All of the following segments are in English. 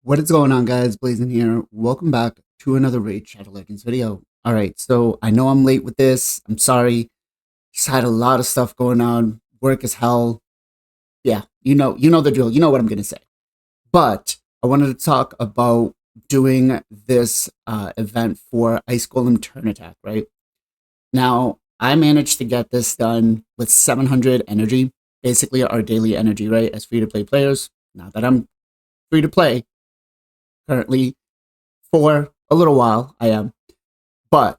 What is going on, guys? Blazing here. Welcome back to another Raid Shadow Legends video. All right, so I know I'm late with this. I'm sorry. Just had a lot of stuff going on. Work is hell. Yeah, you know the drill. You know what I'm gonna say. But I wanted to talk about doing this event for Ice Golem Turn Attack. Right now, I managed to get this done with 700 energy, basically our daily energy, right? As free to play players. Now that I'm free to play currently for a little while, I am. But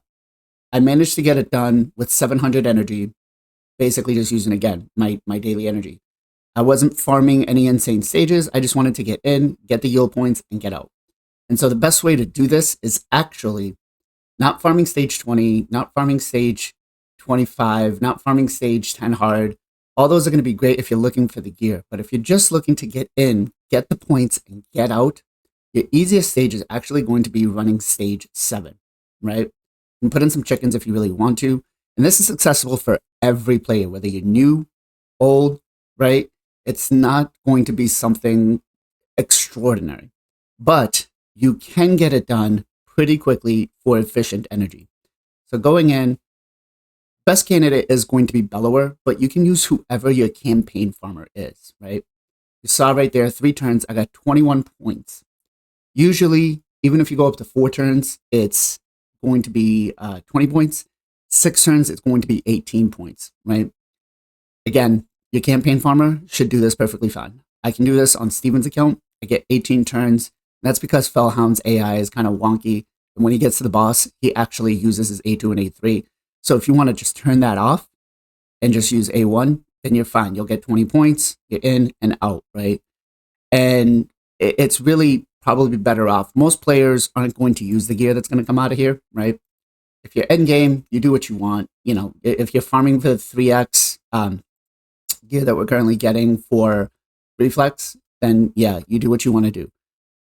I managed to get it done with 700 energy, basically just using, again, my daily energy. I wasn't farming any insane stages. I just wanted to get in, get the yield points, and get out. And so the best way to do this is actually not farming stage 20, not farming stage 25, not farming stage 10 hard. All those are going to be great if you're looking for the gear. But if you're just looking to get in, get the points, and get out, your easiest stage is actually going to be running stage 7, right? You can put in some chickens if you really want to. And this is accessible for every player, whether you're new, old, right? It's not going to be something extraordinary, but you can get it done pretty quickly for efficient energy. So going in, best candidate is going to be Bellower, but you can use whoever your campaign farmer is, right? You saw right there, 3 turns, I got 21 points. Usually, even if you go up to 4 turns, it's going to be 20 points. 6 turns, it's going to be 18 points, right? Again, your campaign farmer should do this perfectly fine. I can do this on Steven's account. I get 18 turns. That's because Fellhound's AI is kind of wonky. And when he gets to the boss, he actually uses his A2 and A3. So if you want to just turn that off and just use A1, then you're fine. You'll get 20 points. You're in and out, right? And it's really probably better off. Most players aren't going to use the gear that's going to come out of here, right? If you're end game, you do what you want. You know, if you're farming for the 3x gear that we're currently getting for reflex, then yeah, you do what you want to do.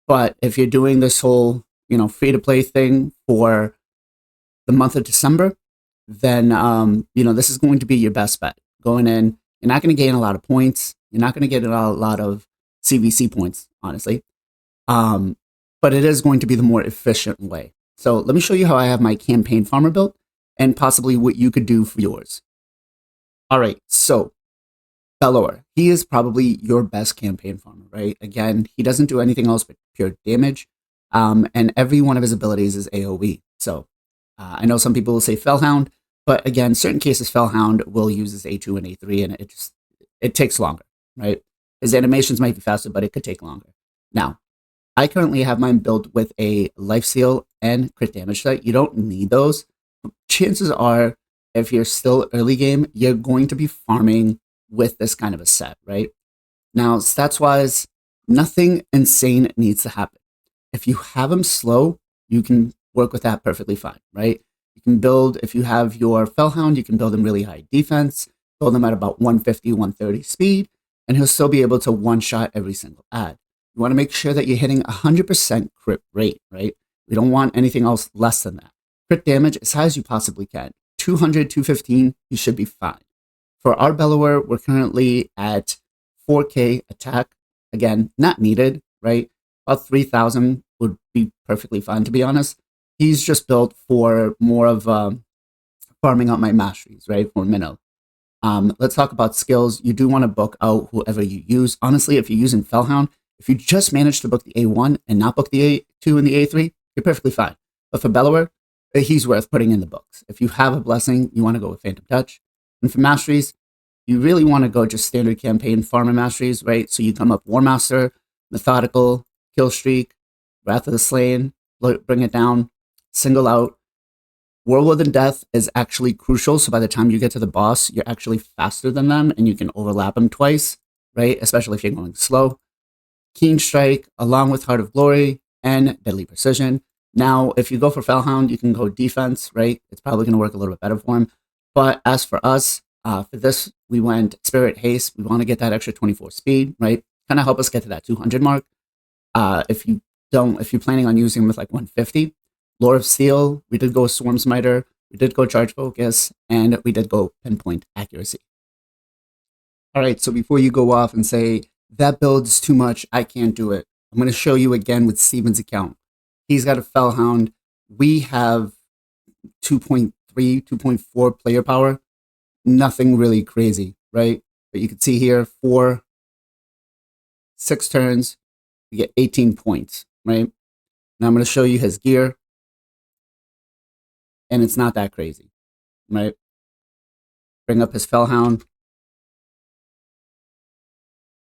But if you're doing this whole, free to play thing for the month of December, then this is going to be your best bet. Going in, you're not going to gain a lot of points. You're not going to get a lot of CVC points, honestly. But it is going to be the more efficient way. So let me show you how I have my campaign farmer built and possibly what you could do for yours. All right, so Bellower, he is probably your best campaign farmer, right? Again, he doesn't do anything else but pure damage. And every one of his abilities is AoE. So I know some people will say Fellhound, but again, certain cases Fellhound will use his A2 and A3, and it takes longer, right? His animations might be faster, but it could take longer. Now, I currently have mine built with a life seal and crit damage set. You don't need those. Chances are, if you're still early game, you're going to be farming with this kind of a set, right? Now, stats-wise, nothing insane needs to happen. If you have them slow, you can work with that perfectly fine, right? You can build, if you have your Fellhound, you can build him really high defense, build him at about 150, 130 speed, and he'll still be able to one-shot every single ad. You want to make sure that you're hitting 100% crit rate, right? We don't want anything else less than that. Crit damage as high as you possibly can. 200, 215, you should be fine. For our Bellower, we're currently at 4K attack. Again, not needed, right? About 3,000 would be perfectly fine, to be honest. He's just built for more of farming out my masteries, right? For minnow. Let's talk about skills. You do want to book out whoever you use. Honestly, if you're using Fellhound, if you just manage to book the A1 and not book the A2 and the A3, you're perfectly fine. But for Bellower, he's worth putting in the books. If you have a blessing, you want to go with Phantom Touch. And for masteries, you really want to go just standard campaign farmer masteries, right? So you come up War Master, Methodical, Kill Streak, Wrath of the Slain, bring it down, single out. Whirlwind and Death is actually crucial. So by the time you get to the boss, you're actually faster than them and you can overlap them twice, right? Especially if you're going slow. Keen Strike, along with Heart of Glory and Deadly Precision. Now, if you go for Fellhound, you can go defense, right? It's probably going to work a little bit better for him. But as for us, for this, we went Spirit Haste. We want to get that extra 24 speed, right? Kind of help us get to that 200 mark. If you're planning on using him with like 150, Lore of Steel, we did go Swarm Smiter, we did go Charge Focus, and we did go Pinpoint Accuracy. All right, so before you go off and say, that build is too much, I can't do it. I'm going to show you again with Steven's account. He's got a Fellhound. We have 2.3, 2.4 player power. Nothing really crazy, right? But you can see here, 6 turns, we get 18 points, right? Now I'm going to show you his gear, and it's not that crazy, right? Bring up his Fellhound.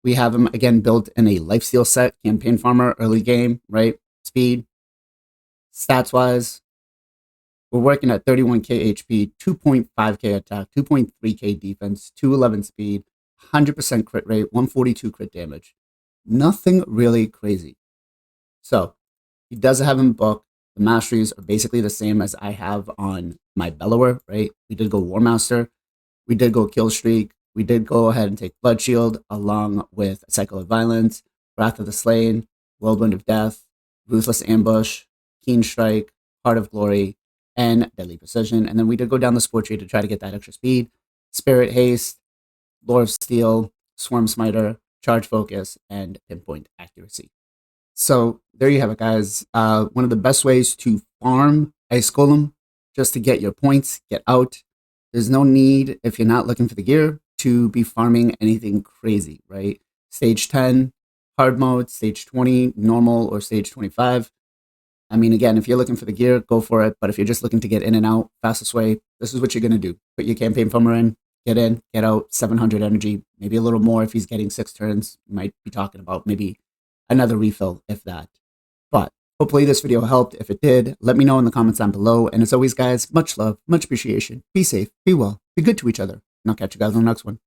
We have him, again, built in a lifesteal set, campaign farmer, early game, right? Speed. Stats-wise, we're working at 31k HP, 2.5k attack, 2.3k defense, 211 speed, 100% crit rate, 142 crit damage. Nothing really crazy. So, he does have him booked. The masteries are basically the same as I have on my Bellower, right? We did go War Master. We did go Kill Streak. We did go ahead and take Blood Shield along with Cycle of Violence, Wrath of the Slain, Whirlwind of Death, Ruthless Ambush, Keen Strike, Heart of Glory, and Deadly Precision. And then we did go down the sport tree to try to get that extra speed. Spirit Haste, Lore of Steel, Swarm Smiter, Charge Focus, and Pinpoint Accuracy. So there you have it, guys. One of the best ways to farm Ice Golem, just to get your points, get out. There's no need, if you're not looking for the gear, to be farming anything crazy, right? Stage 10, hard mode, stage 20, normal, or stage 25. I mean, again, if you're looking for the gear, go for it. But if you're just looking to get in and out, fastest way, this is what you're going to do. Put your campaign farmer in, get out, 700 energy, maybe a little more if he's getting 6 turns. You might be talking about maybe another refill, if that. But hopefully this video helped. If it did, let me know in the comments down below. And as always, guys, much love, much appreciation. Be safe, be well, be good to each other. And I'll catch you guys on the next one.